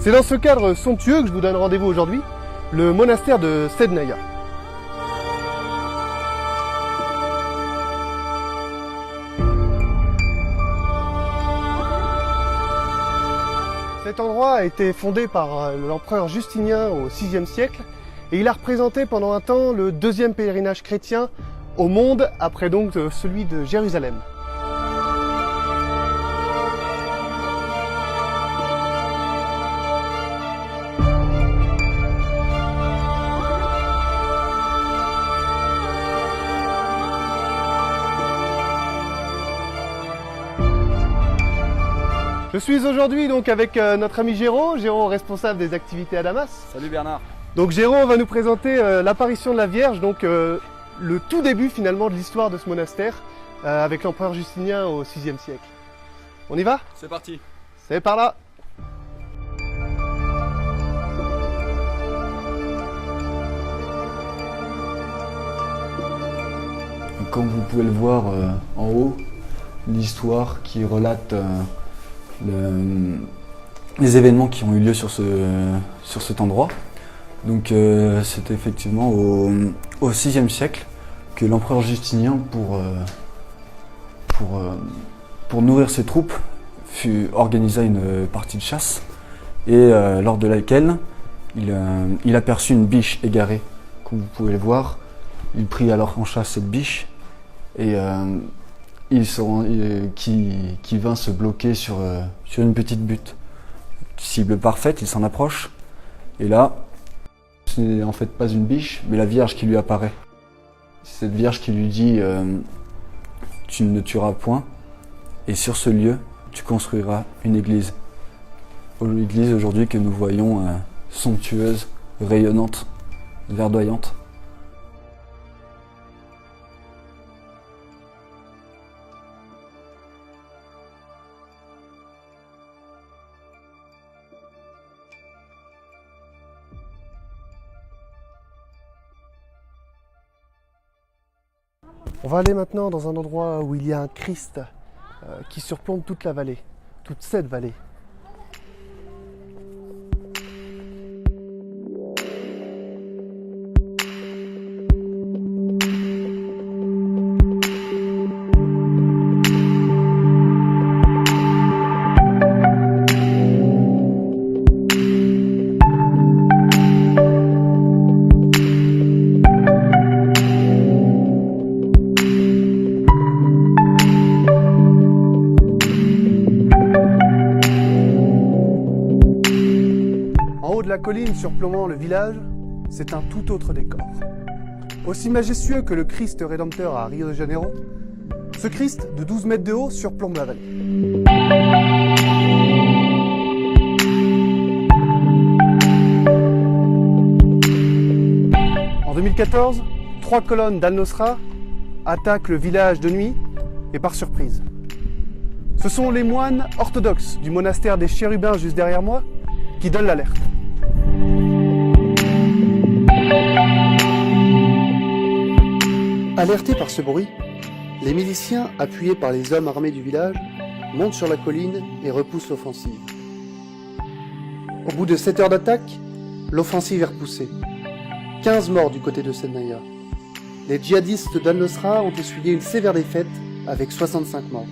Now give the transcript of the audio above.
C'est dans ce cadre somptueux que je vous donne rendez-vous aujourd'hui, le monastère de Sednaya. Cet endroit a été fondé par l'empereur Justinien au VIe siècle et il a représenté pendant un temps le deuxième pèlerinage chrétien au monde après donc celui de Jérusalem. Je suis aujourd'hui donc avec notre ami Géraud, responsable des activités à Damas. Salut Bernard. Donc Géraud va nous présenter l'apparition de la Vierge, donc le tout début finalement de l'histoire de ce monastère avec l'empereur Justinien au VIe siècle. On y va? C'est parti. C'est par là. Comme vous pouvez le voir en haut, l'histoire qui relate les événements qui ont eu lieu sur cet endroit. Donc c'était effectivement au VIe siècle que l'empereur Justinien, pour nourrir ses troupes, organisa une partie de chasse et lors de laquelle il aperçut une biche égarée. Comme vous pouvez le voir, il prit alors en chasse cette biche et qui vint se bloquer sur une petite butte. Cible parfaite, il s'en approche et là, ce n'est en fait pas une biche, mais la Vierge qui lui apparaît. C'est cette Vierge qui lui dit « Tu ne tueras point et sur ce lieu, tu construiras une église. » L'église aujourd'hui que nous voyons somptueuse, rayonnante, verdoyante. On va aller maintenant dans un endroit où il y a un Christ qui surplombe toute la vallée, toute cette vallée. De la colline surplombant le village, c'est un tout autre décor. Aussi majestueux que le Christ Rédempteur à Rio de Janeiro, ce Christ de 12 mètres de haut surplombe la vallée. En 2014, 3 colonnes d'Al-Nosra attaquent le village de nuit et par surprise. Ce sont les moines orthodoxes du monastère des Chérubins juste derrière moi qui donnent l'alerte. Alertés par ce bruit, les miliciens, appuyés par les hommes armés du village, montent sur la colline et repoussent l'offensive. Au bout de 7 heures d'attaque, l'offensive est repoussée. 15 morts du côté de Sednaya. Les djihadistes d'Al-Nosra ont essuyé une sévère défaite avec 65 morts.